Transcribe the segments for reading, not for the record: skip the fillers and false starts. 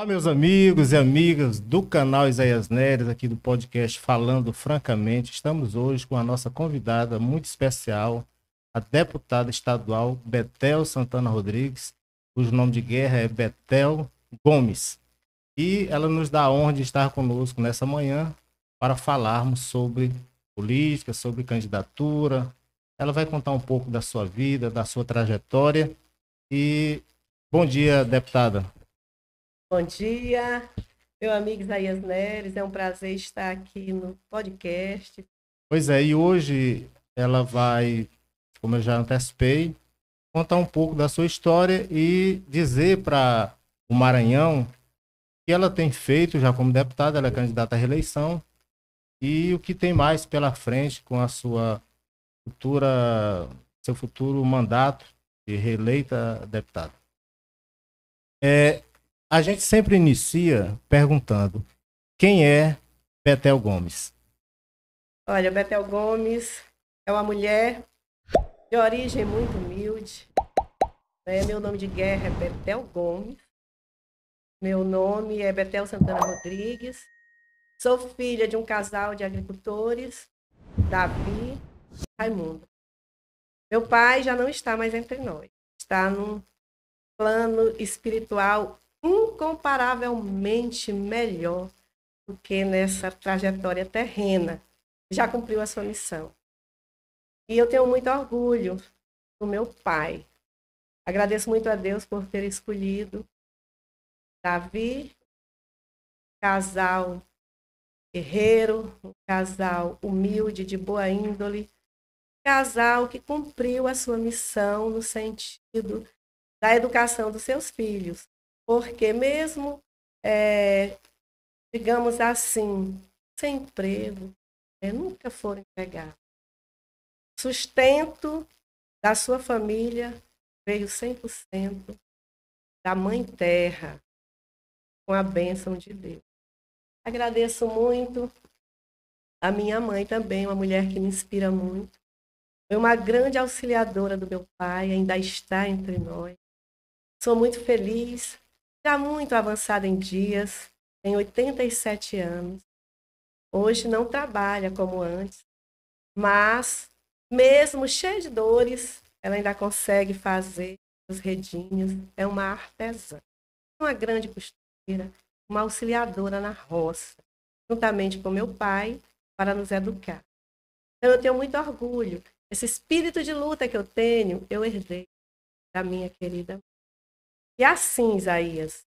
Olá, meus amigos e amigas do canal Isaías Neres, aqui do podcast Falando Francamente. Estamos hoje com a nossa convidada muito especial, a deputada estadual Bethel Santana Rodrigues, cujo nome de guerra é Bethel Gomes. E ela nos dá a honra de estar conosco nessa manhã para falarmos sobre política, sobre candidatura. Ela vai contar um pouco da sua vida, da sua trajetória. E bom dia, deputada. Bom dia, meu amigo Isaías Neres. É um prazer estar aqui no podcast. Pois é, e hoje ela vai, como eu já antecipei, contar um pouco da sua história e dizer para o Maranhão o que ela tem feito já como deputada. Ela é candidata à reeleição, e o que tem mais pela frente com a sua seu futuro mandato de reeleita deputada. A gente sempre inicia perguntando: quem é Bethel Gomes? Olha, Bethel Gomes é uma mulher de origem muito humilde. Meu nome de guerra é Bethel Gomes. Meu nome é Bethel Santana Rodrigues. Sou filha de um casal de agricultores, Davi e Raimundo. Meu pai já não está mais entre nós. Está num plano espiritual incomparavelmente melhor do que nessa trajetória terrena. Já cumpriu a sua missão. E eu tenho muito orgulho do meu pai. Agradeço muito a Deus por ter escolhido Davi, casal guerreiro, um casal humilde, de boa índole, casal que cumpriu a sua missão no sentido da educação dos seus filhos. Porque mesmo, digamos assim, sem emprego, nunca foram empregados. Sustento da sua família veio 100% da Mãe Terra, com a bênção de Deus. Agradeço muito a minha mãe também, uma mulher que me inspira muito. Foi uma grande auxiliadora do meu pai, ainda está entre nós. Sou muito feliz, já muito avançada em dias, tenho 87 anos. Hoje não trabalha como antes, mas mesmo cheia de dores, ela ainda consegue fazer os redinhos. É uma artesã, uma grande costureira, uma auxiliadora na roça, juntamente com meu pai, para nos educar. Então eu tenho muito orgulho. Esse espírito de luta que eu tenho, eu herdei da minha querida. E assim, Isaías,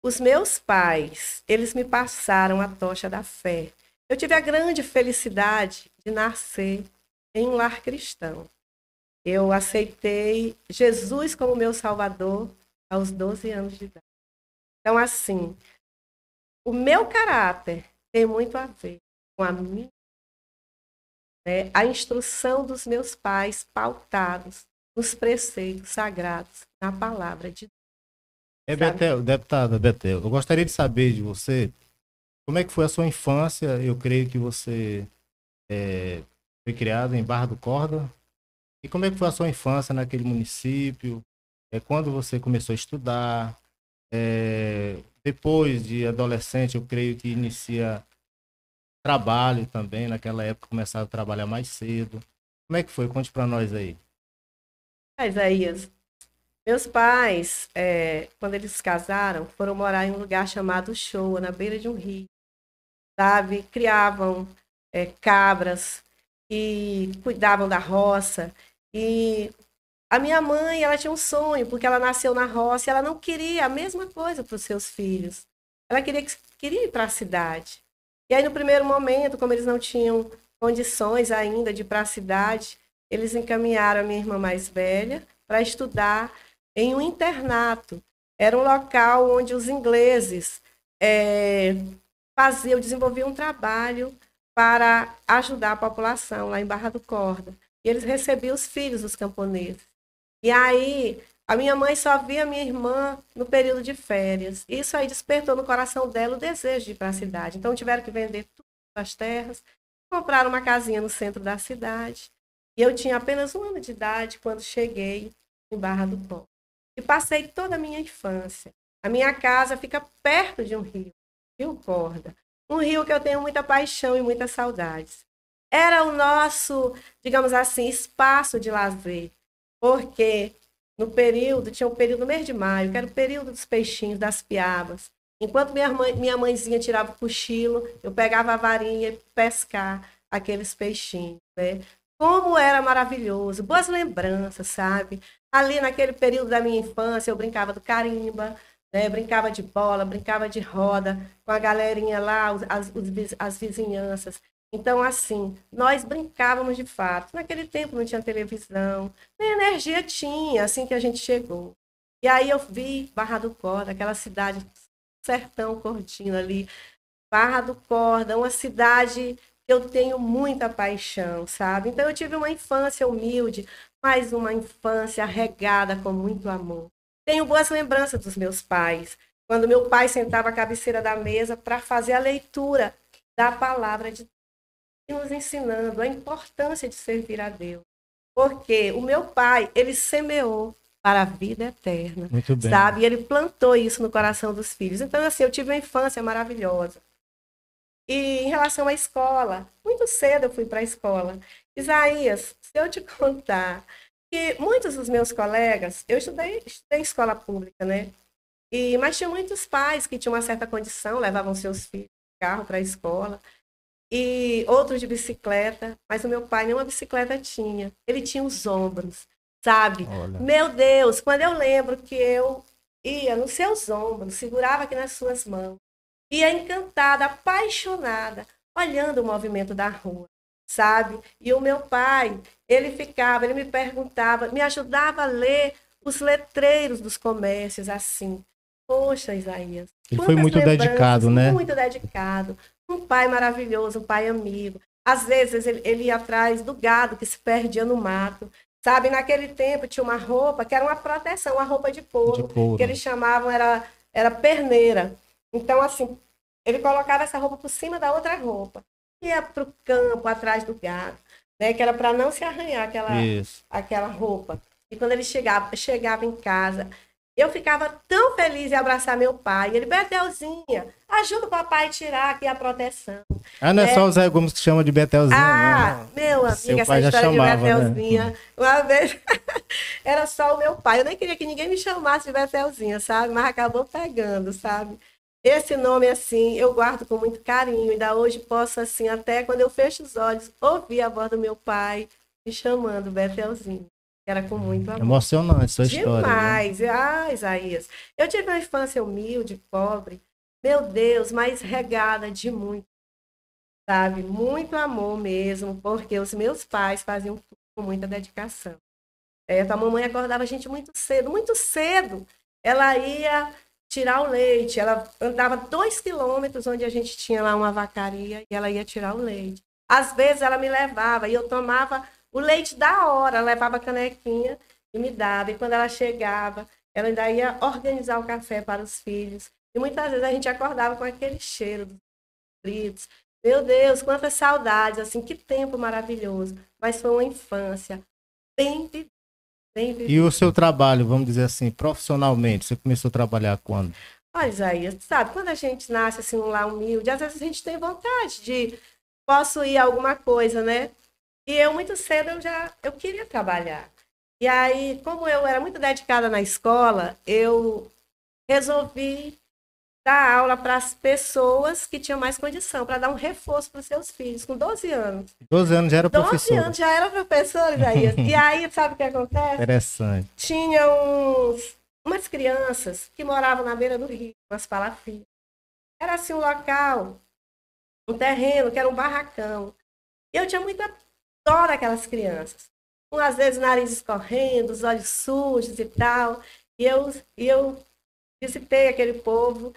os meus pais, eles me passaram a tocha da fé. Eu tive a grande felicidade de nascer em um lar cristão. Eu aceitei Jesus como meu Salvador aos 12 anos de idade. Então, assim, o meu caráter tem muito a ver com a minha, a instrução dos meus pais pautados nos preceitos sagrados, na palavra de Deus. Sabe? Bethel, deputada Bethel, eu gostaria de saber de você como é que foi a sua infância. Eu creio que você foi criada em Barra do Corda. E como é que foi a sua infância naquele município? Quando você começou a estudar? Depois de adolescente, eu creio que inicia trabalho também. Naquela época começaram a trabalhar mais cedo. Como é que foi? Conte para nós aí. Isaías, meus pais, quando eles se casaram, foram morar em um lugar chamado Shoa, na beira de um rio. Sabe? Criavam cabras e cuidavam da roça. E a minha mãe, ela tinha um sonho, porque ela nasceu na roça e ela não queria a mesma coisa para os seus filhos. Ela queria ir para a cidade. E aí, no primeiro momento, como eles não tinham condições ainda de ir para a cidade, eles encaminharam a minha irmã mais velha para estudar em um internato. Era um local onde os ingleses desenvolviam um trabalho para ajudar a população lá em Barra do Corda. E eles recebiam os filhos dos camponeses. E aí, a minha mãe só via a minha irmã no período de férias. Isso aí despertou no coração dela o desejo de ir para a cidade. Então, tiveram que vender tudo as terras, compraram uma casinha no centro da cidade. E eu tinha apenas 1 ano de idade quando cheguei em Barra do Corda. E passei toda a minha infância A minha casa fica perto de um rio, Rio Corda. Um rio que eu tenho muita paixão e muitas saudades. Era o nosso, digamos assim, espaço de lazer, porque no período, tinha um período no mês de maio, que era o período dos peixinhos, das piabas. Enquanto minha mãezinha tirava o cochilo, eu pegava a varinha e pescar aqueles peixinhos, né? Como era maravilhoso, boas lembranças, sabe? Ali naquele período da minha infância, eu brincava do carimba, né? Brincava de bola, brincava de roda, com a galerinha lá, as vizinhanças. Então, assim, nós brincávamos de fato. Naquele tempo não tinha televisão, nem energia tinha, assim que a gente chegou. E aí eu vi Barra do Corda, aquela cidade, sertão cordino ali, Barra do Corda, uma cidade que eu tenho muita paixão, sabe? Então eu tive uma infância humilde, mas uma infância regada com muito amor. Tenho boas lembranças dos meus pais, quando meu pai sentava à cabeceira da mesa para fazer a leitura da palavra de Deus, e nos ensinando a importância de servir a Deus. Porque o meu pai, ele semeou para a vida eterna, Muito bem. sabe? E ele plantou isso no coração dos filhos. Então, assim, eu tive uma infância maravilhosa. E em relação à escola, muito cedo eu fui para a escola. Isaías, se eu te contar que muitos dos meus colegas, eu estudei em escola pública, né? Mas tinha muitos pais que tinham uma certa condição, levavam seus filhos de carro para a escola, e outros de bicicleta, mas o meu pai nenhuma bicicleta tinha. Ele tinha os ombros, sabe? Olha. Meu Deus, quando eu lembro que eu ia nos seus ombros, segurava aqui nas suas mãos, ia encantada, apaixonada, olhando o movimento da rua, sabe? E o meu pai, ele me perguntava, me ajudava a ler os letreiros dos comércios, assim. Poxa, Isaías, Ele foi quantas muito lembranças, dedicado, né? muito dedicado. Um pai maravilhoso, um pai amigo. Às vezes ele ia atrás do gado que se perdia no mato. Sabe, naquele tempo tinha uma roupa que era uma proteção, uma roupa de couro, que eles chamavam, era perneira. Então, assim, ele colocava essa roupa por cima da outra roupa. Ia para o campo, atrás do gado, né? Que era para não se arranhar aquela roupa. E quando ele chegava em casa, eu ficava tão feliz em abraçar meu pai. Ele, Betelzinha, ajuda o papai a tirar aqui a proteção. Ah, não é só o Zé Gomes que chama de Betelzinha, não. Meu amigo, seu essa pai já história chamava, de Betelzinha. né? Uma vez, era só o meu pai. Eu nem queria que ninguém me chamasse de Betelzinha, sabe? Mas acabou pegando, sabe? Esse nome, assim, eu guardo com muito carinho. Ainda hoje posso, assim, até quando eu fecho os olhos, ouvir a voz do meu pai me chamando Betelzinho. Era com muito amor. Emocionante sua história. Demais. Ah, Isaías. Eu tive uma infância humilde, pobre. Meu Deus, mas regada de muito, sabe? Muito amor mesmo, porque os meus pais faziam tudo com muita dedicação. A mamãe acordava a gente muito cedo, muito cedo. Ela ia tirar o leite. Ela andava 2 quilômetros onde a gente tinha lá uma vacaria e ela ia tirar o leite. Às vezes ela me levava e eu tomava o leite da hora, levava a canequinha e me dava. E quando ela chegava, ela ainda ia organizar o café para os filhos. E muitas vezes a gente acordava com aquele cheiro dos gritos. Meu Deus, quantas saudades, assim, que tempo maravilhoso. Mas foi uma infância bem vivida. E o seu trabalho, vamos dizer assim, profissionalmente, você começou a trabalhar quando? Olha, Isaías, sabe, quando a gente nasce assim, um lar humilde, às vezes a gente tem vontade de possuir alguma coisa, né? E eu, muito cedo, eu queria trabalhar. E aí, como eu era muito dedicada na escola, eu resolvi dar aula para as pessoas que tinham mais condição, para dar um reforço para os seus filhos, com 12 anos. 12 anos já era professor. 12 anos já era professor, Isaías. E aí, sabe o que acontece? Interessante. Tinha umas crianças que moravam na beira do rio, umas palafitas. Era assim um local, um terreno, que era um barracão. E eu tinha muita dó daquelas crianças. Às vezes, o nariz escorrendo, os olhos sujos e tal. E eu visitei aquele povo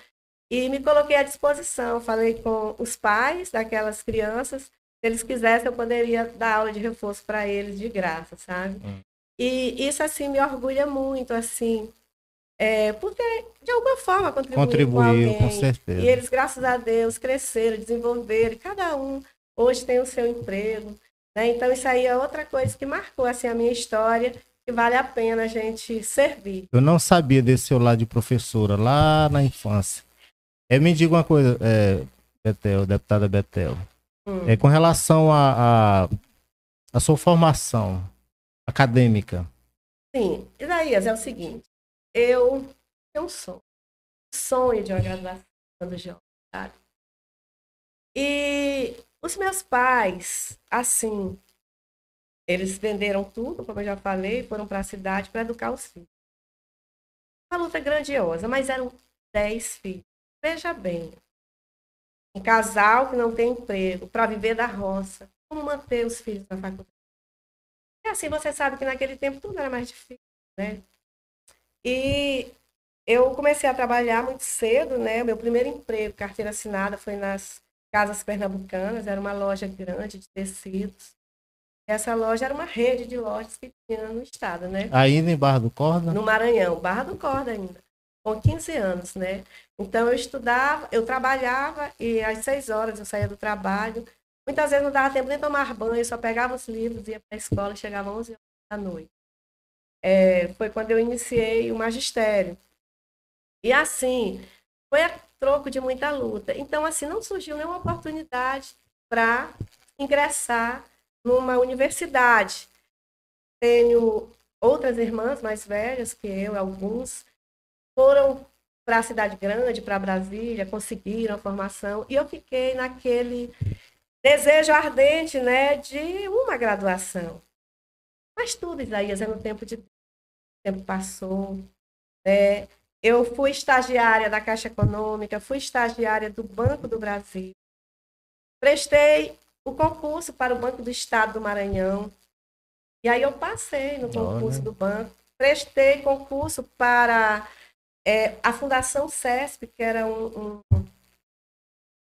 e me coloquei à disposição. Falei com os pais daquelas crianças. Se eles quisessem, eu poderia dar aula de reforço para eles de graça, sabe? E isso, assim, me orgulha muito, assim, porque, de alguma forma, contribuiu com alguém. Com certeza. E eles, graças a Deus, cresceram, desenvolveram. E cada um hoje tem o seu emprego. Né? Então, isso aí é outra coisa que marcou, assim, a minha história. que vale a pena a gente servir. Eu não sabia desse seu lado de professora lá na infância. Me diga uma coisa, Betel, deputada Betel. Com relação à sua formação acadêmica. Sim, Isaías, é o seguinte, eu tenho um sonho de uma graduação do jovem, sabe? E os meus pais, assim, eles venderam tudo, como eu já falei, foram para a cidade para educar os filhos. Uma luta grandiosa, mas eram 10 filhos. Veja bem, um casal que não tem emprego, para viver da roça, como manter os filhos na faculdade? E assim, você sabe que naquele tempo tudo era mais difícil, né? E eu comecei a trabalhar muito cedo, né? O meu primeiro emprego, carteira assinada, foi nas Casas Pernambucanas, era uma loja grande de tecidos. Essa loja era uma rede de lojas que tinha no estado, né? Ainda em Barra do Corda? No Maranhão, Barra do Corda ainda, com 15 anos, né? Então eu estudava, eu trabalhava e às 6 horas eu saía do trabalho. Muitas vezes não dava tempo nem de tomar banho, só pegava os livros, ia para a escola e chegava às 11 horas da noite. Foi quando eu iniciei o magistério. E assim, foi a troco de muita luta. Então, assim, não surgiu nenhuma oportunidade para ingressar numa universidade. Tenho outras irmãs mais velhas que eu, alguns, foram para a cidade grande, para Brasília, conseguiram a formação, e eu fiquei naquele desejo ardente, né, de uma graduação. Mas tudo, Isaías, é no tempo de Deus. O tempo passou, né? Eu fui estagiária da Caixa Econômica, fui estagiária do Banco do Brasil. Prestei o concurso para o Banco do Estado do Maranhão. E aí eu passei no concurso do banco. Prestei concurso para a Fundação CESP, que era um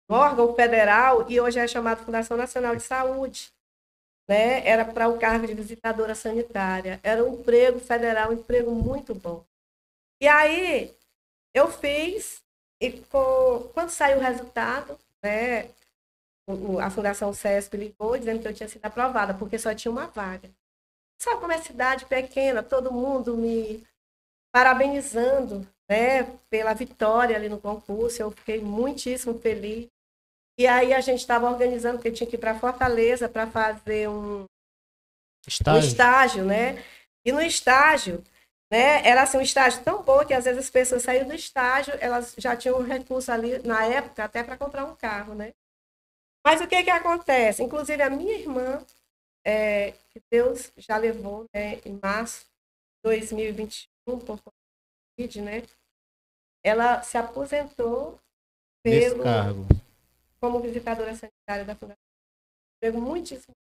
órgão federal, e hoje é chamado Fundação Nacional de Saúde. Né? Era para o cargo de visitadora sanitária. Era um emprego federal, um emprego muito bom. E aí eu fiz, e quando saiu o resultado, né, a Fundação CESP ligou dizendo que eu tinha sido aprovada, porque só tinha uma vaga. Sabe como é cidade pequena, todo mundo me parabenizando, né, pela vitória ali no concurso, eu fiquei muitíssimo feliz. E aí a gente estava organizando, porque eu tinha que ir para Fortaleza para fazer um estágio, né? E no estágio, né, era assim, um estágio tão bom que às vezes as pessoas saíram do estágio, elas já tinham um recurso ali, na época, até para comprar um carro, né? Mas o que que acontece? Inclusive a minha irmã, que Deus já levou, né, em março de 2021, por Covid, né? Ela se aposentou como visitadora sanitária da Fundação. Pegou muitíssimo.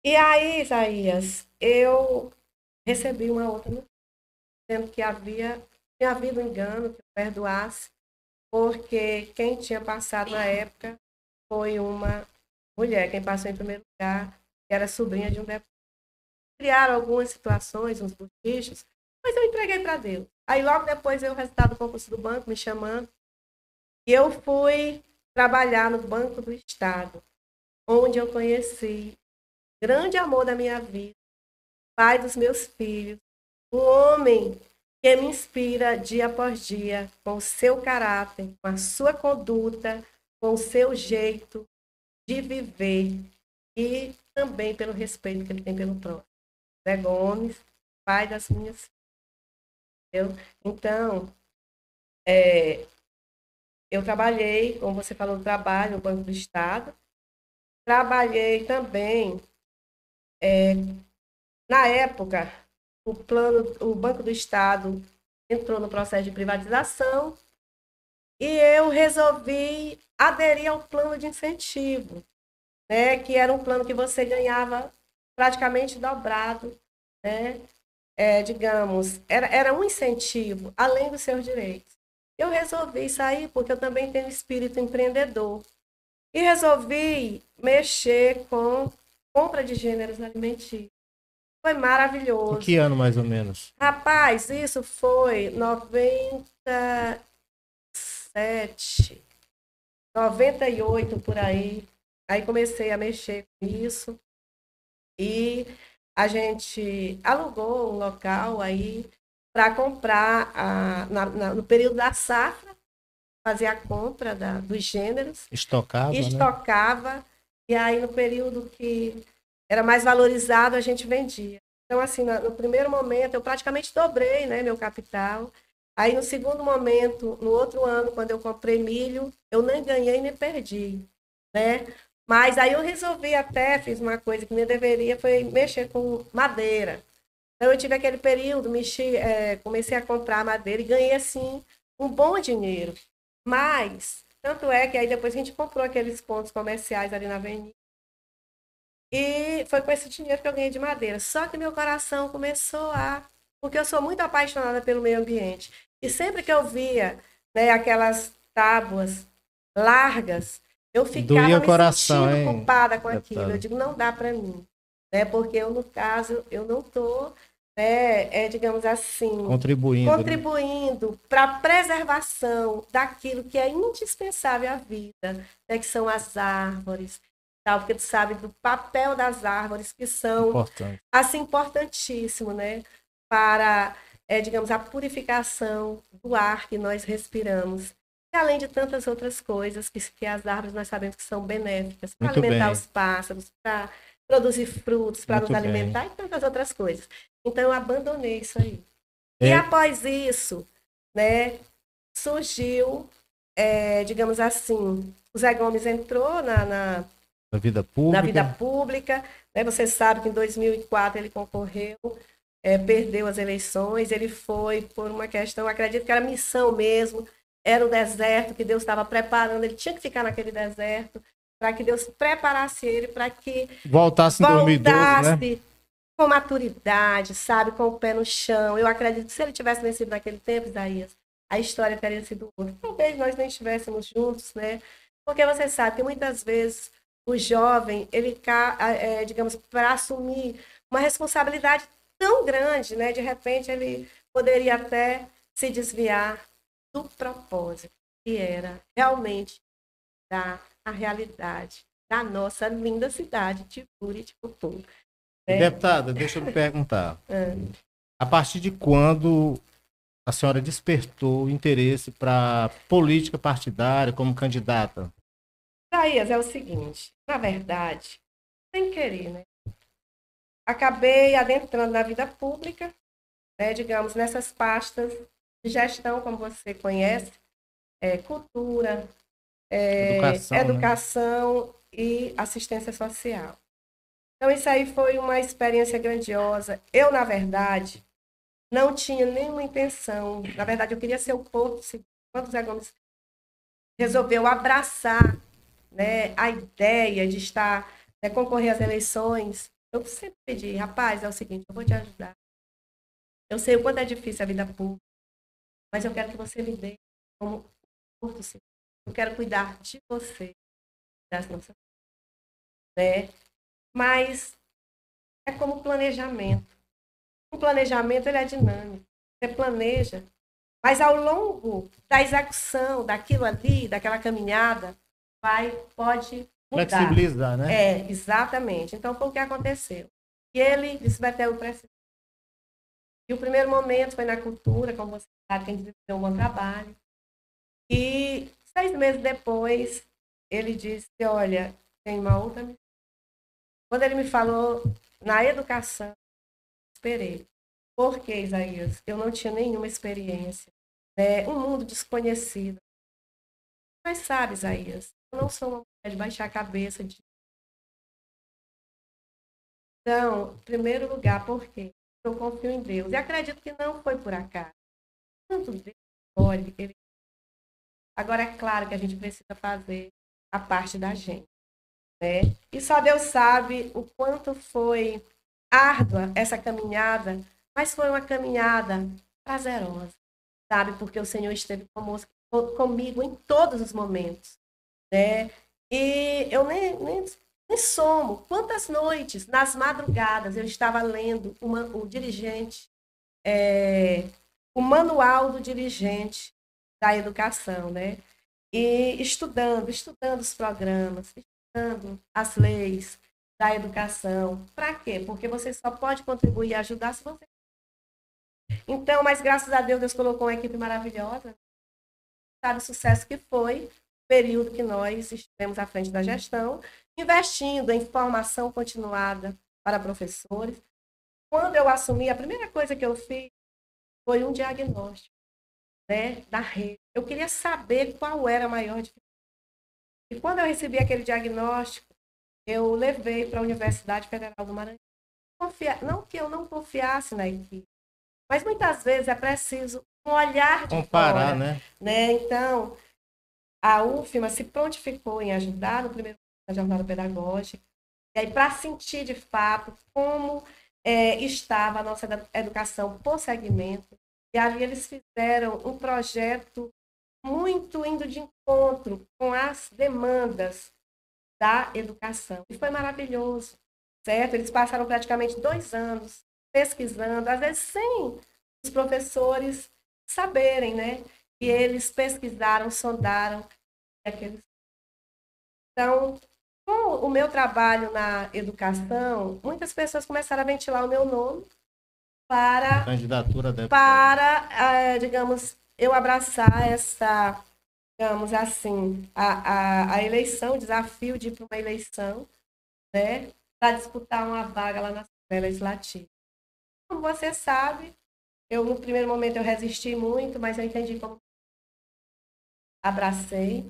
E aí, Isaías, eu recebi uma outra notícia, dizendo que tinha havido um engano, que eu perdoasse, porque quem tinha passado na época foi uma mulher, quem passou em primeiro lugar, que era sobrinha de um deputado. Criaram algumas situações, uns bochichos, mas eu entreguei para Deus. Aí logo depois veio o resultado do concurso do banco me chamando, e eu fui trabalhar no Banco do Estado, onde eu conheci o grande amor da minha vida, pai dos meus filhos, um homem que me inspira dia após dia com o seu caráter, com a sua conduta, com o seu jeito de viver e também pelo respeito que ele tem pelo próximo. Zé Gomes, pai das minhas filhas. Então, eu trabalhei, como você falou, no trabalho no Banco do Estado. Trabalhei também, na época, o Banco do Estado entrou no processo de privatização e eu resolvi aderir ao plano de incentivo, né, que era um plano que você ganhava praticamente dobrado, né, digamos, era um incentivo, além dos seus direitos. Eu resolvi sair porque eu também tenho espírito empreendedor e resolvi mexer com compra de gêneros alimentícios. Foi maravilhoso. Em que ano, mais ou menos? Rapaz, isso foi 97, 98, por aí. Aí comecei a mexer com isso. E a gente alugou um local aí para comprar no período da safra, fazer a compra dos gêneros. Estocava, né? Estocava, e aí no período que era mais valorizado, a gente vendia. Então, assim, no primeiro momento, eu praticamente dobrei, né, meu capital. Aí, no segundo momento, no outro ano, quando eu comprei milho, eu nem ganhei nem perdi, né? Mas aí eu resolvi até, fiz uma coisa que nem deveria, foi mexer com madeira. Então, eu tive aquele período, comecei a comprar madeira e ganhei, assim, um bom dinheiro. Mas, tanto é que aí depois a gente comprou aqueles pontos comerciais ali na avenida. E foi com esse dinheiro que eu ganhei de madeira. Só que meu coração começou a... Porque eu sou muito apaixonada pelo meio ambiente. E sempre que eu via, né, aquelas tábuas largas, eu ficava Doía o me coração, sentindo hein, culpada com aquilo. Eu deputada? digo, não dá para mim. Né? Porque eu, no caso, eu não estou, né, digamos assim, Contribuindo, né? contribuindo para a preservação daquilo que é indispensável à vida, né, que são as árvores, tal, porque tu sabe do papel das árvores, que são Importante. assim importantíssimo, né, para, digamos, a purificação do ar que nós respiramos. E além de tantas outras coisas que as árvores nós sabemos que são benéficas para Muito alimentar bem, os pássaros, para produzir frutos, para nos muito bem. alimentar e tantas outras coisas. Então eu abandonei isso aí. E É, após isso, né, surgiu, digamos assim, o Zé Gomes entrou a vida na vida pública, pública, né? Você sabe que em 2004 ele concorreu, perdeu as eleições, ele foi por uma questão, acredito que era missão mesmo, era o deserto que Deus estava preparando, ele tinha que ficar naquele deserto, para que Deus preparasse ele, para que voltasse em 2012, né? voltasse com maturidade, sabe, com o pé no chão. Eu acredito que se ele tivesse vencido naquele tempo, Isaías, a história teria sido outra. Talvez nós nem estivéssemos juntos, né? Porque você sabe que muitas vezes o jovem, ele, digamos, para assumir uma responsabilidade tão grande, né? De repente ele poderia até se desviar do propósito, que era realmente dar a realidade da nossa linda cidade de Buriticupu. Né? Deputada, deixa eu lhe perguntar. É. A partir de quando a senhora despertou o interesse para política partidária como candidata? Isaías, é o seguinte, na verdade, sem querer, né? Acabei adentrando na vida pública, né, digamos, nessas pastas de gestão, como você conhece, cultura, Educação, né? educação e assistência social. Então, isso aí foi uma experiência grandiosa. Eu, na verdade, não tinha nenhuma intenção. Na verdade, eu queria ser o Porto Seguro. Quando o Zé Gomes resolveu abraçar, né, a ideia de estar, né, concorrer às eleições, eu sempre pedi, rapaz, é o seguinte, eu vou te ajudar. Eu sei o quanto é difícil a vida pública, mas eu quero que você me dê como Porto Seguro. Eu quero cuidar de você, das nossas, né? Mas é como planejamento. O planejamento ele é dinâmico. Você planeja, mas ao longo da execução daquilo ali, daquela caminhada, pode mudar. Flexibilizar, né? Exatamente. Então, foi o que aconteceu. E ele disse, Betel, eu preciso. E o primeiro momento foi na cultura, como você sabe, que a gente desenvolveu um bom trabalho. E 6 meses depois, ele disse, olha, tem uma outra missão. Quando ele me falou na educação, esperei. Por que, Isaías? Eu não tinha nenhuma experiência. Né? Um mundo desconhecido. Mas sabe, Isaías, eu não sou uma mulher de baixar a cabeça. Então, em primeiro lugar, por quê? Eu confio em Deus. E acredito que não foi por acaso. Quando Deus escolhe, ele... Agora, é claro que a gente precisa fazer a parte da gente. Né? E só Deus sabe o quanto foi árdua essa caminhada, mas foi uma caminhada prazerosa, sabe? Porque o Senhor esteve comigo em todos os momentos, né? E eu nem somo quantas noites, nas madrugadas, eu estava lendo o dirigente, o manual do dirigente da educação, né? E estudando os programas, estudando as leis, da educação. Para quê? Porque você só pode contribuir e ajudar se você. Então, mas graças a Deus, Deus colocou uma equipe maravilhosa, sabe o sucesso que foi o período que nós estivemos à frente da gestão, investindo em formação continuada para professores. Quando eu assumi, a primeira coisa que eu fiz foi um diagnóstico, né, da rede. Eu queria saber qual era a maior dificuldade. E quando eu recebi aquele diagnóstico, eu levei para a Universidade Federal do Maranhão. Não que eu não confiasse na equipe, mas muitas vezes é preciso um olhar de Comparar, fora, né? Então, a UFMA se prontificou em ajudar no primeiro da jornada pedagógica, e aí para sentir de fato como estava a nossa educação por segmento, e ali eles fizeram um projeto muito indo de encontro com as demandas da educação. E foi maravilhoso, certo? Eles passaram praticamente 2 anos pesquisando, às vezes sem os professores saberem, né? E eles pesquisaram, sondaram aqueles. Então, com o meu trabalho na educação, muitas pessoas começaram a ventilar o meu nome a candidatura digamos, eu abraçar essa, digamos assim, a eleição, o desafio de ir para uma eleição, né, para disputar uma vaga lá na Assembleia Legislativa. Como você sabe, eu no primeiro momento eu resisti muito, mas eu entendi como abracei.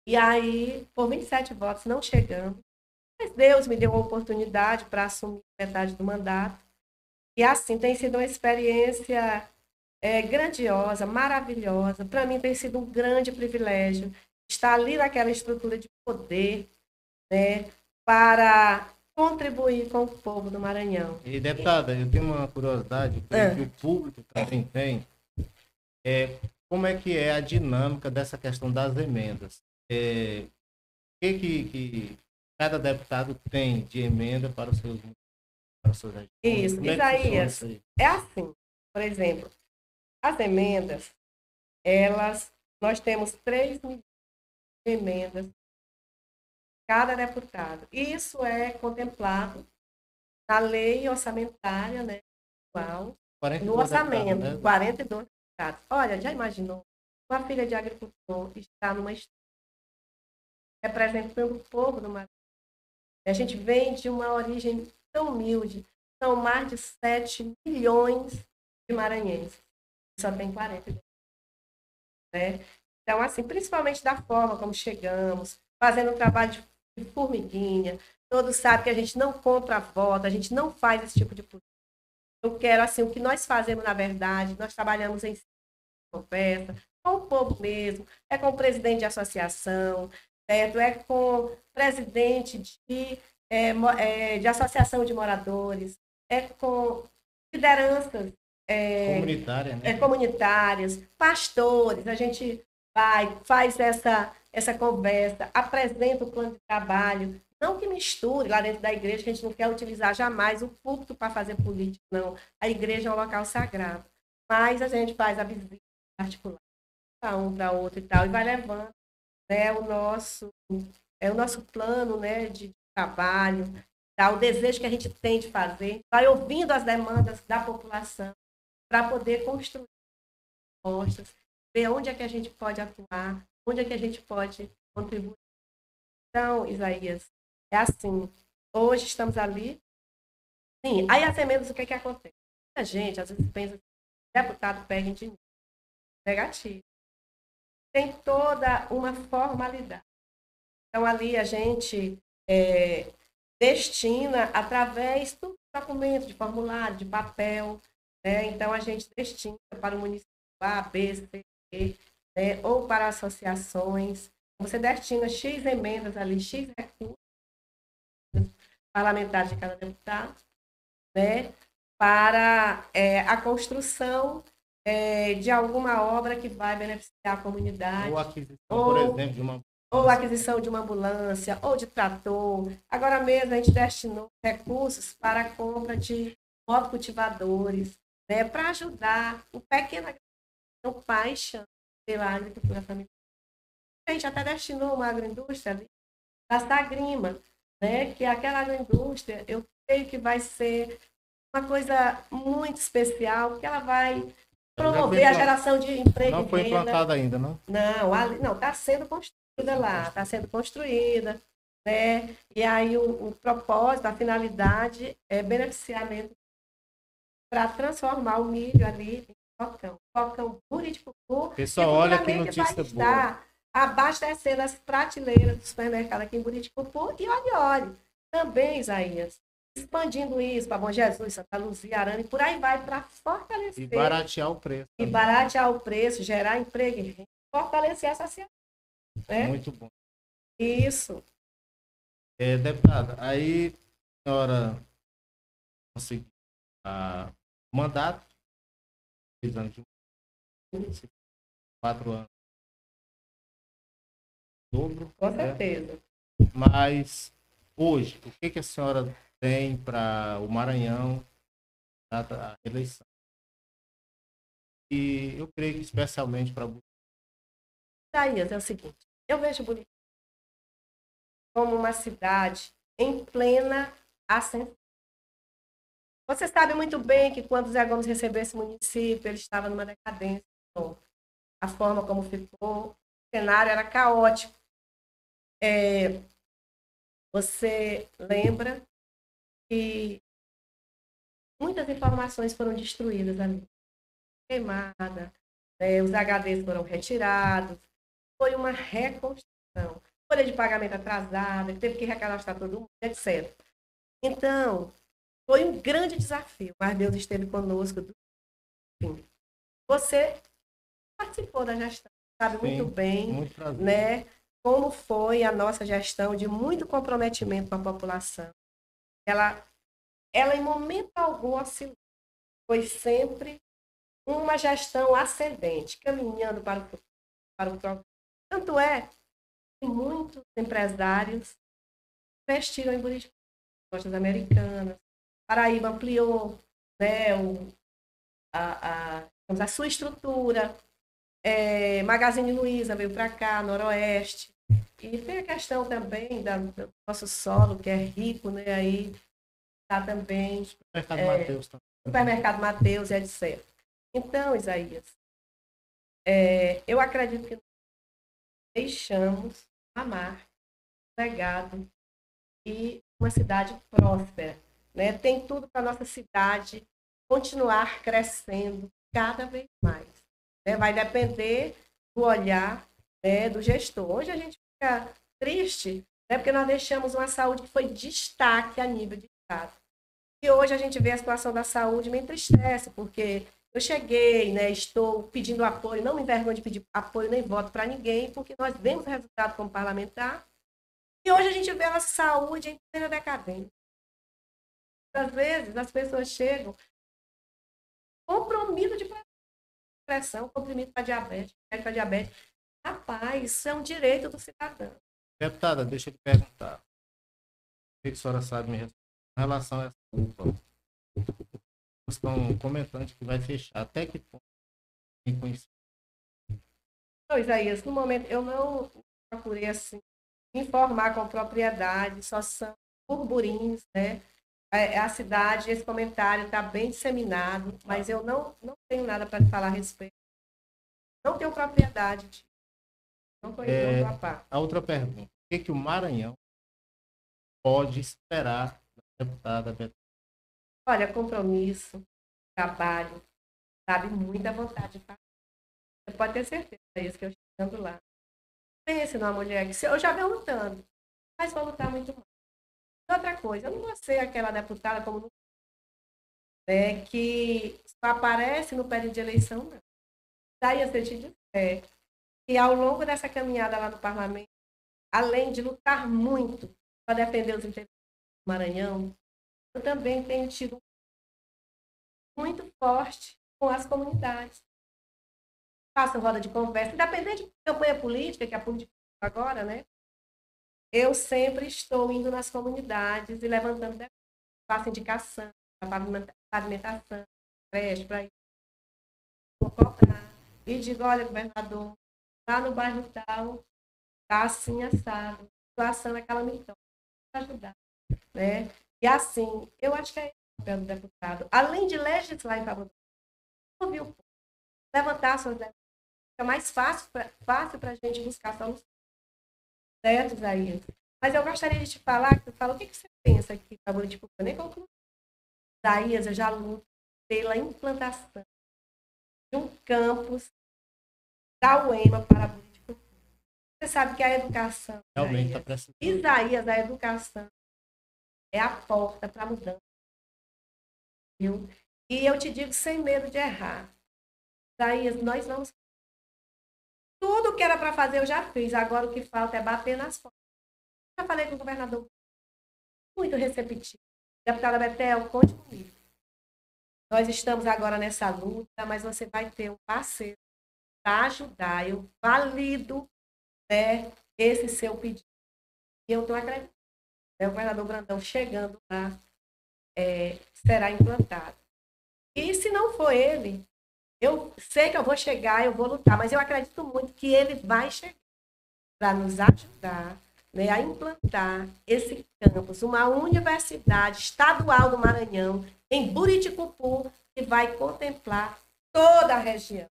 E aí, por 27 votos, não chegamos. Mas Deus me deu uma oportunidade para assumir metade do mandato. E assim, tem sido uma experiência grandiosa, maravilhosa. Para mim tem sido um grande privilégio estar ali naquela estrutura de poder, né, para contribuir com o povo do Maranhão. E, deputada, eu tenho uma curiosidade, que o público também tem, como é que é a dinâmica dessa questão das emendas? O que cada deputado tem de emenda para os seus Isso, Isaías, é assim, por exemplo, as emendas, nós temos 3 milhões de emendas cada deputado. Isso é contemplado na lei orçamentária, né, atual, no orçamento, né? 42 deputados. Olha, já imaginou uma filha de agricultor estar numa representando o povo do Maranhão? A gente vem de uma origem tão humilde, são mais de 7 milhões de maranhenses, só tem 40, né? Então, assim, principalmente da forma como chegamos, fazendo um trabalho de formiguinha, todos sabem que a gente não compra voto, a gente não faz esse tipo de política. Eu quero, assim, o que nós fazemos, na verdade, nós trabalhamos em conversa, com o povo mesmo, é com o presidente de associação, certo? É com o presidente de associação de moradores, é com lideranças comunitárias, pastores, a gente faz essa conversa, apresenta o plano de trabalho, não que misture lá dentro da igreja, que a gente não quer utilizar jamais o púlpito para fazer política, não. A igreja é um local sagrado. Mas a gente faz a visita particular, para um, para outro e tal, e vai levando, né, o nosso plano, né, de trabalho, tá, o desejo que a gente tem de fazer, vai ouvindo as demandas da população para poder construir propostas, ver onde é que a gente pode atuar, onde é que a gente pode contribuir. Então, Isaías, é assim, hoje estamos ali, sim, aí as emendas, o que é que acontece? A gente, às vezes, pensa que o deputado pega em dinheiro, negativo. Tem toda uma formalidade. Então, ali a gente destina através do documento, de formulário, de papel, né? Então, a gente destina para o município A, B, C, D, né? Ou para associações. Você destina X emendas ali, X recursos parlamentares de cada deputado, né? Para a construção de alguma obra que vai beneficiar a comunidade. Ou aquisição, por exemplo, de uma ou aquisição de uma ambulância, ou de trator. Agora mesmo a gente destinou recursos para a compra de motocultivadores, né, para ajudar o pequeno agricultor paixão pela agricultura familiar. A gente até destinou uma agroindústria ali, da Sagrima, né? Que aquela agroindústria, eu creio que vai ser uma coisa muito especial, porque ela vai Ela já foi promover a geração de emprego não e foi renda. implantada ainda, não? Não, não, está sendo construída lá, está sendo construída, né? E aí o propósito, a finalidade é beneficiar mesmo para transformar o milho ali em cocão Buriticupu, que Pessoal, olha que futuramente vai notícia boa. estar abastecendo as prateleiras do supermercado aqui em Buriticupu e olhe, também, Isaías, expandindo isso para Bom Jesus, Santa Luzia, Arana, e por aí vai, para E fortalecer baratear o preço e também. baratear o preço, gerar emprego e renda, fortalecer essa cidade, né? Muito bom. Isso. Deputada, aí a senhora conseguiu o mandato, 2 anos de 4 anos, dobro, Com né? certeza. Mas hoje, o que a senhora tem para o Maranhão, a eleição? E eu creio que especialmente para Isaías, é o seguinte, eu vejo Buriti como uma cidade em plena ascensão. Você sabe muito bem que quando Zé Gomes recebeu esse município, ele estava numa decadência. Então, a forma como ficou, o cenário era caótico. Você lembra que muitas informações foram destruídas ali, queimada, os HDs foram retirados, foi uma reconstrução, folha de pagamento atrasada, teve que recadastrar todo mundo, etc. Então, foi um grande desafio, mas Deus esteve conosco do fim. Você participou da gestão, sabe muito sim, bem, muito prazer. né, como foi a nossa gestão de muito comprometimento com a população. Ela em momento algum oscilou. Foi sempre uma gestão ascendente, caminhando para o progresso. Tanto é que muitos empresários investiram em Buriti, lojas americanas. Paraíba ampliou, né, a sua estrutura. Magazine Luiza veio para cá, Noroeste. E tem a questão também do nosso solo, que é rico, né? Aí está também Mercado Mateus também. supermercado Mateus, etc. Então, Isaías, eu acredito que deixamos a marca, um legado e uma cidade próspera. Né? Tem tudo para a nossa cidade continuar crescendo cada vez mais. Né? Vai depender do olhar, né, do gestor. Hoje a gente fica triste, né, porque nós deixamos uma saúde que foi destaque a nível de Estado. E hoje a gente vê a situação da saúde me entristece, porque eu cheguei, né, estou pedindo apoio, não me envergonho de pedir apoio nem voto para ninguém, porque nós vemos o resultado como parlamentar. E hoje a gente vê a nossa saúde em plena decadência. Às vezes as pessoas chegam comprimido de pressão, comprimido para diabetes, para diabetes. Rapaz, isso é um direito do cidadão. Deputada, deixa eu lhe perguntar. O que a senhora sabe me responder? Em relação a essa UPA, estão comentando que vai fechar. Até que ponto tem conhecido? Então, Isaías, no momento eu não procurei assim informar com propriedade, só são burburinhos, né? A cidade, esse comentário está bem disseminado, mas eu não tenho nada para falar a respeito. Não tenho propriedade de. Não conheço a parte. A outra pergunta. O que o Maranhão pode esperar da deputada Beto? Olha, compromisso, trabalho, sabe, muita vontade de fazer. Você pode ter certeza disso que eu chegando lá. Pense numa mulher que eu já venho lutando, mas vou lutar muito mais. Outra coisa, eu não vou ser aquela deputada como que só aparece no período de eleição, não. Daí eu te dizer que ao longo dessa caminhada lá no parlamento, além de lutar muito para defender os interesses do Maranhão, eu também tenho tido muito forte com as comunidades. Faço roda de conversa, independente de campanha política, que a política agora, né? Eu sempre estou indo nas comunidades e levantando debates, faço indicação, pavimentação, creche, para ir, vou cobrar. E digo, olha, governador, lá no bairro tal, está assim assado, a situação é calamitosa. ajudar, né? E assim, eu acho que é o papel do deputado. Além de legislar em favor do povo, ouvir o povo, levantar suas demandas, fica mais fácil para a gente buscar soluções, certo, Isaías? Mas eu gostaria de te falar, que tu fala, o que você pensa aqui, para tipo, eu nem concluí. Isaías, eu já luto pela implantação de um campus da UEMA para Buriticupu. Você sabe que a educação, Realmente está precisando. Isaías, a educação é a porta para a mudança. Viu? E eu te digo sem medo de errar. Isaías, nós vamos. Tudo que era para fazer eu já fiz. Agora o que falta é bater nas portas. Já falei com o governador. Muito receptivo. Deputada Bethel, conte comigo. Nós estamos agora nessa luta, mas você vai ter um parceiro para ajudar. Eu valido, né, esse seu pedido. E eu estou acreditando. O governador Brandão chegando lá, será implantado. E se não for ele, eu sei que eu vou chegar, eu vou lutar, mas eu acredito muito que ele vai chegar para nos ajudar, né, a implantar esse campus, uma universidade estadual do Maranhão, em Buriticupu, que vai contemplar toda a região.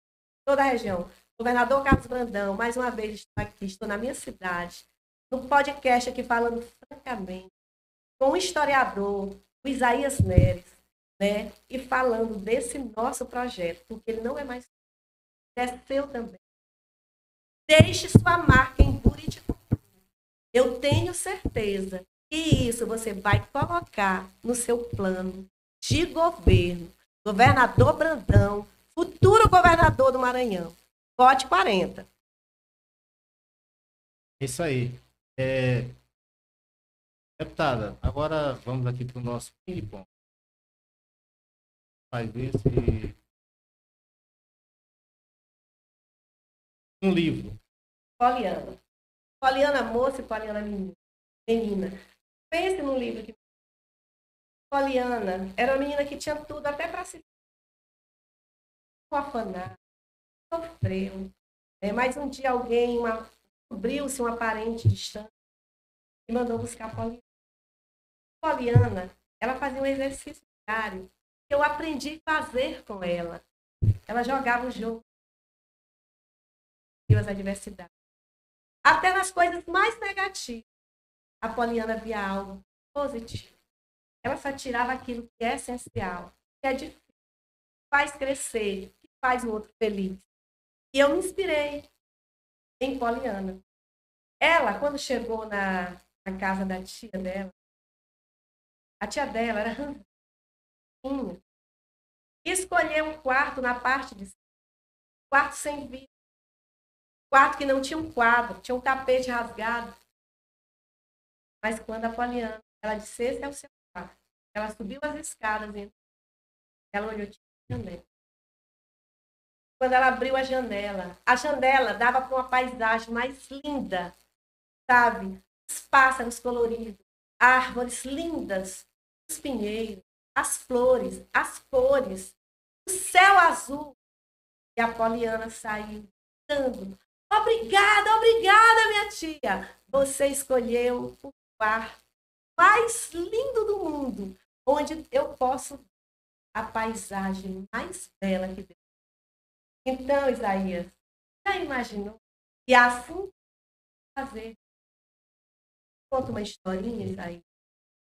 Toda a região. Governador Carlos Brandão, mais uma vez estou aqui, estou na minha cidade, no podcast aqui falando francamente, com o historiador, o Isaías Neres, né? E falando desse nosso projeto, porque ele não é mais é seu também. Deixe sua marca em Buriticupu. Eu tenho certeza que isso você vai colocar no seu plano de governo. Governador Brandão, futuro governador do Maranhão. Vote 40. Isso aí. Deputada, agora vamos aqui para o nosso ping-pong. Vai ver se um livro. Poliana. Poliana moça e Poliana menina. Pense num livro que Poliana era uma menina que tinha tudo até para se afanar, sofreu. Mas um dia alguém descobriu-se uma parente distante e mandou buscar Poliana. Poliana, ela fazia um exercício diário que eu aprendi a fazer com ela. Ela jogava o jogo as adversidades. Até nas coisas mais negativas, a Poliana via algo positivo. Ela só tirava aquilo que é essencial, que é difícil, que faz crescer, que faz o outro feliz. E eu me inspirei em Poliana. Ela, quando chegou na casa da tia dela, a tia dela era ranzinha, e escolheu um quarto na parte de cima, quarto sem vidro, quarto que não tinha um quadro, tinha um tapete rasgado. Mas quando a Poliana, ela disse, esse é o seu quarto. Ela subiu as escadas, ela olhou, tinha janela. Quando ela abriu a janela dava para uma paisagem mais linda, sabe? Os pássaros coloridos, árvores lindas, os pinheiros, as flores, as cores, o céu azul. E a Poliana saiu gritando, obrigada, obrigada, minha tia. Você escolheu o quarto mais lindo do mundo, onde eu posso ver a paisagem mais bela que Deus. Então, Isaías, já imaginou? E assim fazer. Conta uma historinha, Isaías.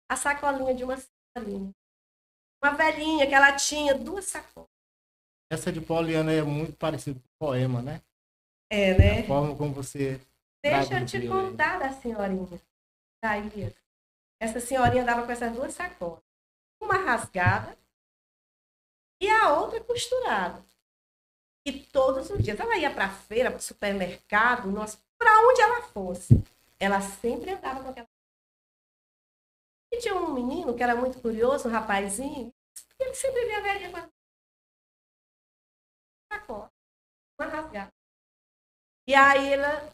A sacolinha de uma sacolinha. Uma velhinha que ela tinha 2 sacolas. Essa de Poliana é muito parecida com o poema, né? É, né? A forma como você... Deixa eu te contar da senhorinha. Isaías. Essa senhorinha andava com essas 2 sacolas. Uma rasgada e a outra costurada. E todos os dias ela ia para a feira, para o supermercado, para onde ela fosse. Ela sempre andava com aquela. E tinha um menino que era muito curioso, um rapazinho, e ele sempre via a velhinha com a sacola, uma rasgada. E aí ela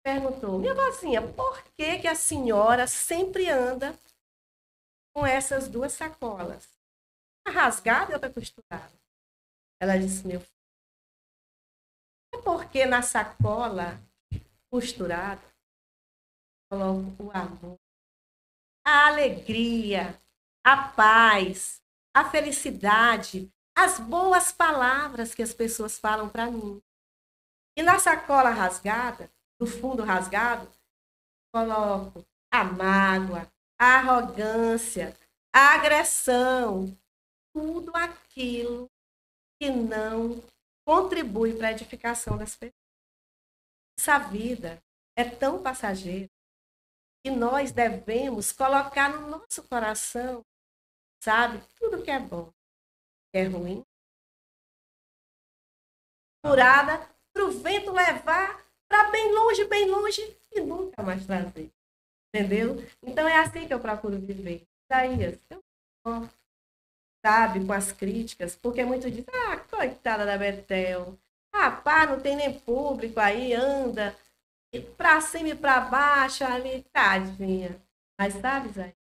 perguntou, minha vozinha, por que a senhora sempre anda com essas 2 sacolas? Uma rasgada e outra costurada. Ela disse, meu filho, é porque na sacola costurada coloco o amor, a alegria, a paz, a felicidade, as boas palavras que as pessoas falam para mim. E na sacola rasgada, do fundo rasgado, coloco a mágoa, a arrogância, a agressão, tudo aquilo que não contribui para a edificação das pessoas. Essa vida é tão passageira que nós devemos colocar no nosso coração, sabe, tudo que é bom, que é ruim, curada, para o vento levar para bem longe e nunca mais trazer. Entendeu? Então é assim que eu procuro viver. Isaías, eu não, sabe, com as críticas, porque muitos dizem, coitada da Betel, rapaz, não tem nem público aí, anda para cima e para baixo ali, tadinha. Mas sabe, Isaías,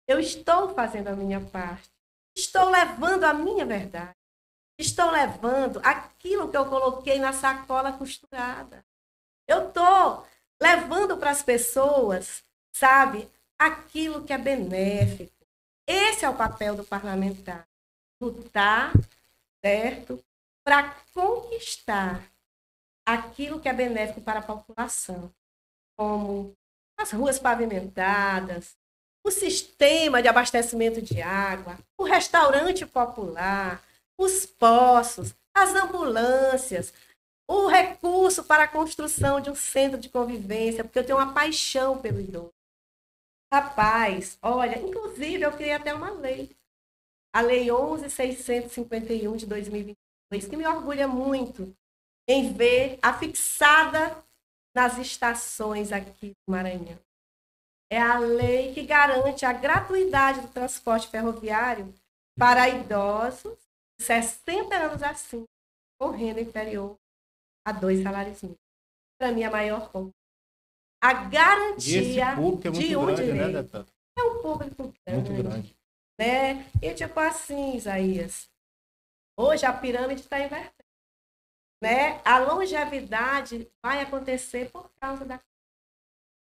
eu estou fazendo a minha parte, estou levando a minha verdade, estou levando aquilo que eu coloquei na sacola costurada. Eu estou levando para as pessoas, sabe, aquilo que é benéfico. Esse é o papel do parlamentar. Lutar, certo, para conquistar aquilo que é benéfico para a população, como as ruas pavimentadas, o sistema de abastecimento de água, o restaurante popular, os poços, as ambulâncias, o recurso para a construção de um centro de convivência, porque eu tenho uma paixão pelo idoso. Rapaz, olha, inclusive eu criei até uma lei, a Lei 11.651 de 2022, que me orgulha muito em ver afixada nas estações aqui do Maranhão. É a lei que garante a gratuidade do transporte ferroviário para idosos de 60 anos acima, com renda inferior a 2 salários mínimos. Para mim, a maior conta. A garantia de um grande, direito. Né, deputado? É um público grande. Muito grande. Né? E tipo assim, Isaías, hoje a pirâmide está invertendo. Né? A longevidade vai acontecer por causa da...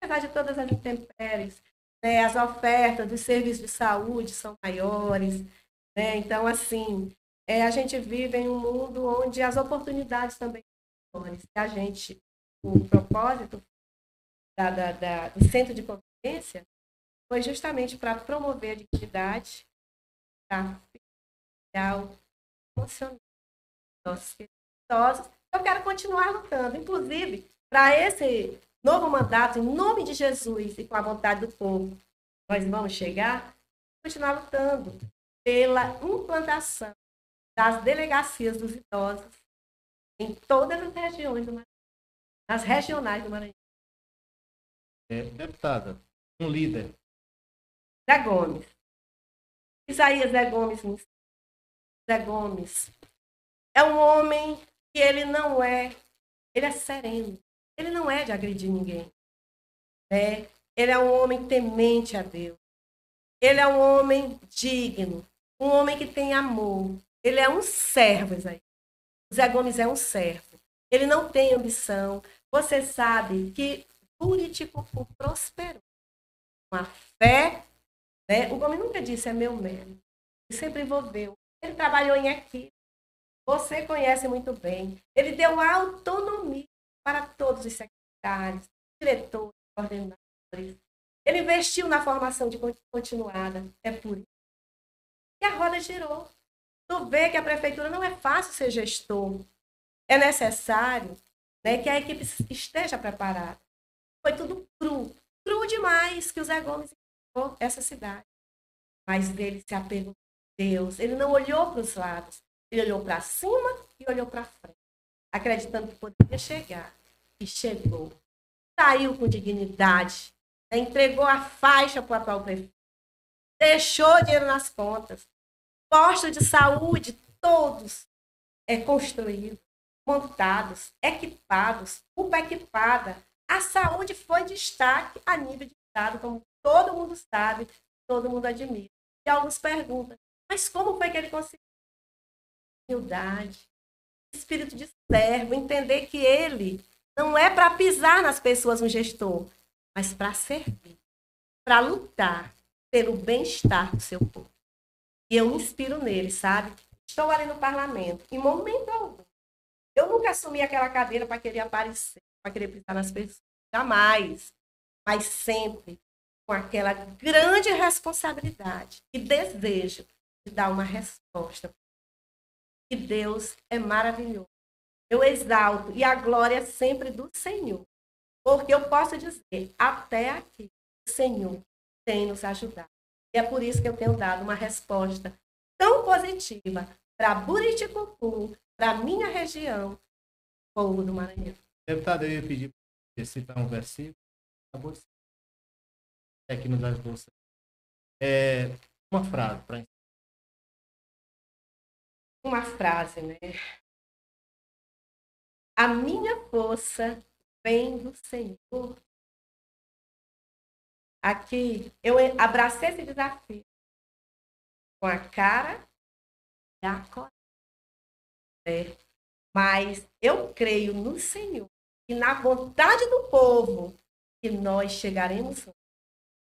Apesar de todas as intempéries, né? As ofertas dos serviços de saúde são maiores. Né? Então, assim, a gente vive em um mundo onde as oportunidades também são maiores. A gente, o propósito do centro de convivência foi justamente para promover a dignidade, a social, emocional dos idosos. Eu quero continuar lutando, inclusive, para esse novo mandato, em nome de Jesus e com a vontade do povo, nós vamos chegar, continuar lutando pela implantação das delegacias dos idosos em todas as regiões do Maranhão, nas regionais do Maranhão. Deputada, um líder. Zé Gomes. Isaías Zé Gomes. Zé Gomes é um homem que ele é sereno. Ele não é de agredir ninguém. Né? Ele é um homem temente a Deus. Ele é um homem digno, um homem que tem amor. Ele é um servo, Isaías. Zé Gomes é um servo. Ele não tem ambição. Você sabe que Buriticupu prosperou com a fé. Né? O Gomes nunca disse é meu mérito. Ele sempre envolveu. Ele trabalhou em equipe. Você conhece muito bem. Ele deu autonomia para todos os secretários, diretores, coordenadores. Ele investiu na formação de continuada. É por isso. E a roda girou. Tu vê que a prefeitura não é fácil ser gestor. É necessário, né, que a equipe esteja preparada. Foi tudo cru demais que o Zé Gomes encontrou essa cidade. Mas ele se apegou a Deus. Ele não olhou para os lados. Ele olhou para cima e olhou para frente, acreditando que poderia chegar. E chegou. Saiu com dignidade. Né, entregou a faixa para o atual prefeito. Deixou dinheiro nas contas. Postos de saúde, todos construídos, montados, equipados, UPA equipada. A saúde foi destaque a nível de estado, como todo mundo sabe, todo mundo admira. E alguns perguntam, mas como foi que ele conseguiu? Humildade, espírito de servo, entender que ele não é para pisar nas pessoas um gestor, mas para servir. para lutar pelo bem-estar do seu povo. E eu me inspiro nele, sabe? Estou ali no parlamento, em momento algum. Eu nunca assumi aquela cadeira para querer aparecer, para querer pisar nas pessoas. Jamais. Mas sempre com aquela grande responsabilidade e desejo de dar uma resposta. E Deus é maravilhoso. Eu exalto e a glória é sempre do Senhor. Porque eu posso dizer, até aqui, o Senhor tem nos ajudado. E é por isso que eu tenho dado uma resposta tão positiva para Buriticupu, para a minha região, povo do Maranhão. Deputado, eu ia pedir para você citar um versículo. Acabou de citar aqui nos ajudou. Uma frase para Uma frase, né? A minha força vem do Senhor. Aqui, eu abracei esse desafio com a cara e a coragem. Mas eu creio no Senhor e na vontade do povo que nós chegaremos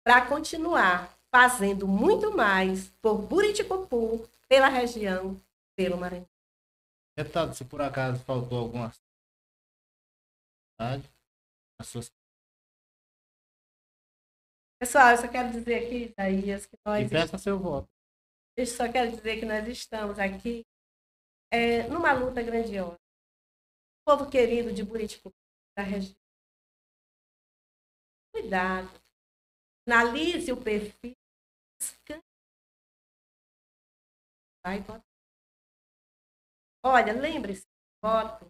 para continuar fazendo muito mais por Buriticupu, pela região, pelo Maranhão. Deputado, se por acaso faltou alguma a sua... Pessoal, eu só quero dizer aqui, Isaías, que nós... E peça seu voto. Eu só quero dizer que nós estamos aqui numa luta grandiosa. O povo querido de Buriticupu, da região. Cuidado. Analise o perfil. Vai votar. Olha, lembre-se, voto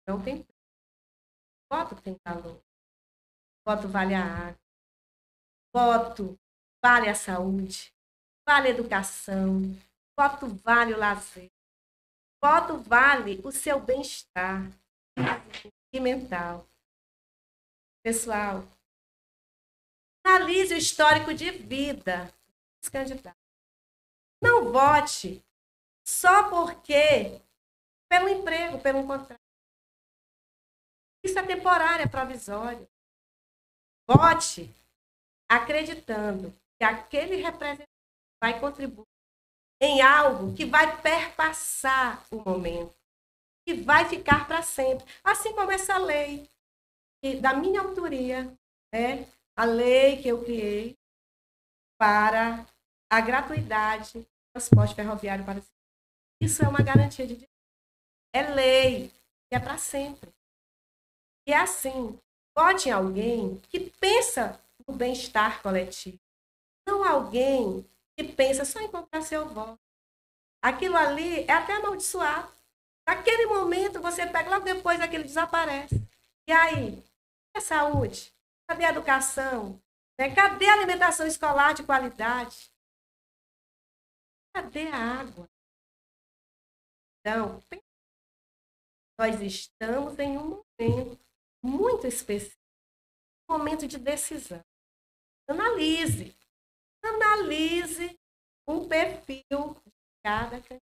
não tem preço. Voto tem valor. Voto vale a água. Voto vale a saúde. Vale a educação. Voto vale o lazer. Voto vale o seu bem-estar e mental. Pessoal, analise o histórico de vida dos candidatos. Não vote só porque pelo emprego, pelo contrato. Isso é temporário, é provisório. Vote acreditando que aquele representante vai contribuir em algo que vai perpassar o momento, que vai ficar para sempre. Assim como essa lei, da minha autoria, né? A lei que eu criei para a gratuidade do transporte ferroviário para os... Isso é uma garantia de direito. É lei, que é para sempre. E é assim, vote em alguém que pensa no bem-estar coletivo, não alguém que pensa só em comprar seu voto. Aquilo ali é até amaldiçoado. Naquele momento, você pega, logo depois aquele desaparece. E aí? Cadê a saúde? Cadê a educação? Cadê a alimentação escolar de qualidade? Cadê a água? Então, nós estamos em um momento muito específico, um momento de decisão. Analise um perfil de cada candidato.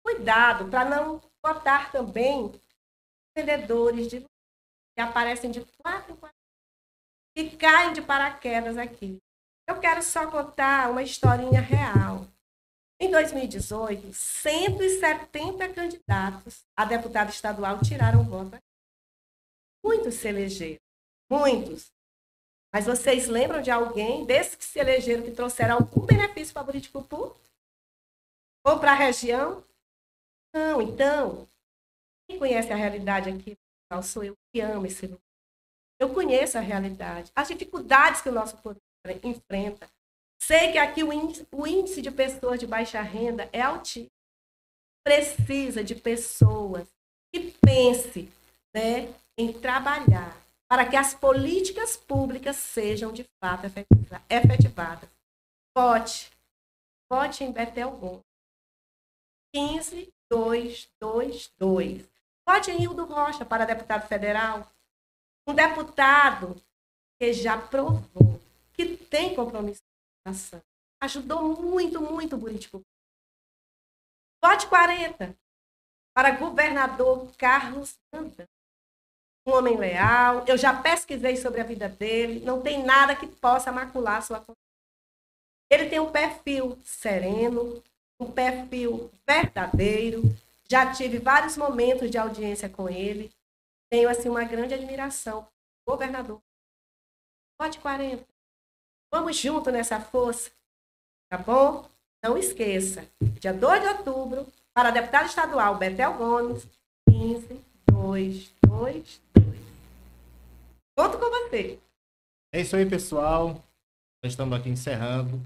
Cuidado para não botar também vendedores de que aparecem de 4 em 4 e caem de paraquedas aqui. Eu quero só contar uma historinha real. Em 2018, 170 candidatos a deputado estadual tiraram voto. Muitos se elegeram. Muitos. Mas vocês lembram de alguém desses que se elegeram que trouxeram algum benefício para Buriticupu? Ou para a região? Não, então, quem conhece a realidade aqui sou eu que amo esse lugar. Eu conheço a realidade, as dificuldades que o nosso povo enfrenta. Sei que aqui o índice de pessoas de baixa renda é altíssimo. Precisa de pessoas que pensem, né, em trabalhar para que as políticas públicas sejam de fato efetivadas. Vote em Betel Gomes. 15222. Vote em Hildo Rocha para deputado federal. Um deputado que já provou que tem compromisso com a nação. Ajudou muito, muito o Buriticupu. Vote 40 para governador Carlos Brandão. um homem leal. Eu já pesquisei sobre a vida dele. Não tem nada que possa macular a sua consciência. Ele tem um perfil sereno, um perfil verdadeiro. Já tive vários momentos de audiência com ele. Tenho, assim, uma grande admiração. Governador, vote 40. Vamos junto nessa força, tá bom? Não esqueça, dia 2 de outubro, para deputado estadual Betel Gomes, 15222. Conto com você. É isso aí, pessoal. Nós estamos aqui encerrando.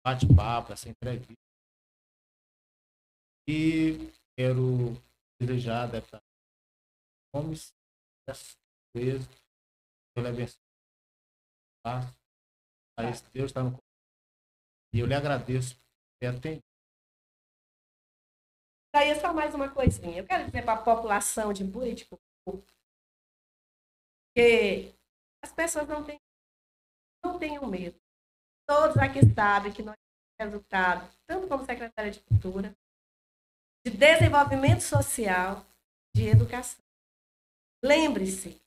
Bate-papo, essa entrevista. E quero desejar, deputado Gomes, Deus abençoe. Tá? Mas Deus está no coração. E eu lhe agradeço por ter atendido. Daí é só mais uma coisinha. Eu quero dizer para a população de Buriticupu que as pessoas não tenham medo. Todos aqui sabem que nós temos resultado, tanto como secretária de Cultura, de desenvolvimento social, de educação. Lembre-se,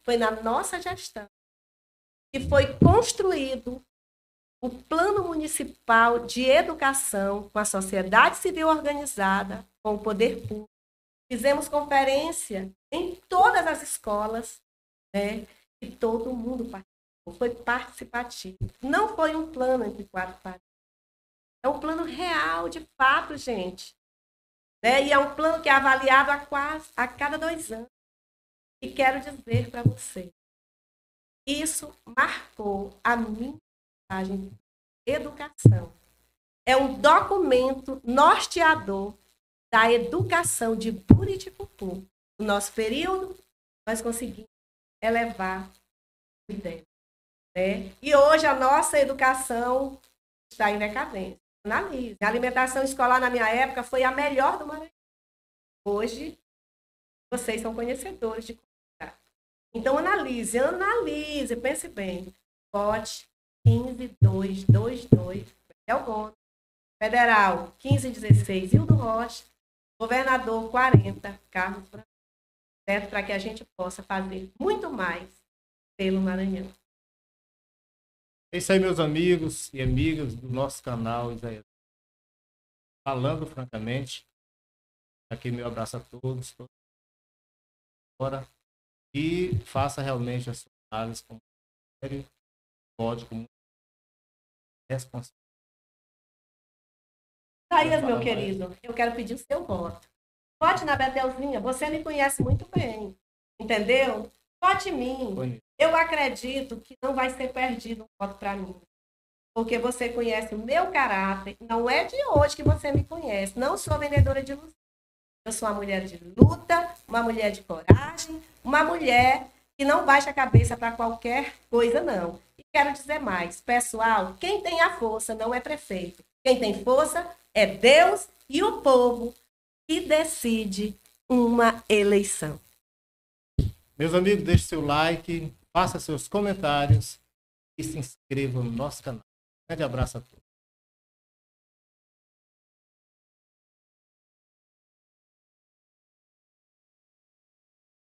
foi na nossa gestão que foi construído o Plano Municipal de Educação com a sociedade civil organizada, com o poder público. Fizemos conferência em todas as escolas, né? E todo mundo participou. Foi participativo. Não foi um plano entre quatro paredes. É um plano real, de fato, gente. Né? E é um plano que é avaliado a cada 2 anos. E quero dizer para você, isso marcou a minha mensagem de educação. É um documento norteador da educação de Buriticupu. No nosso período, nós conseguimos elevar o IDEB. Né? E hoje a nossa educação está em decadência. Analise. A alimentação escolar na minha época foi a melhor do Maranhão. Hoje, vocês são conhecedores de comunidade. Então, analise, pense bem. Vote 15222, Betel Gomes. Federal, 1516, Hildo Rocha. Governador, 40, Carlos Brandão. Certo? Para que a gente possa fazer muito mais pelo Maranhão. É isso aí, meus amigos e amigas do nosso canal Isaías. Falando francamente, aqui meu abraço a todos. Agora, e faça realmente a sua análise com sério, pode, com responsabilidade. Isaías, meu querido, eu quero pedir o seu voto. Vote na Betelzinha, você me conhece muito bem, entendeu? Vote em mim. Eu acredito que não vai ser perdido um voto para mim. Porque você conhece o meu caráter. Não é de hoje que você me conhece. Não sou vendedora de ilusão. Eu sou uma mulher de luta, uma mulher de coragem, uma mulher que não baixa a cabeça para qualquer coisa, não. E quero dizer mais. Pessoal, quem tem a força não é prefeito. Quem tem força é Deus e o povo que decide uma eleição. Meus amigos, deixe seu like, faça seus comentários e se inscreva no nosso canal. Um grande abraço a todos.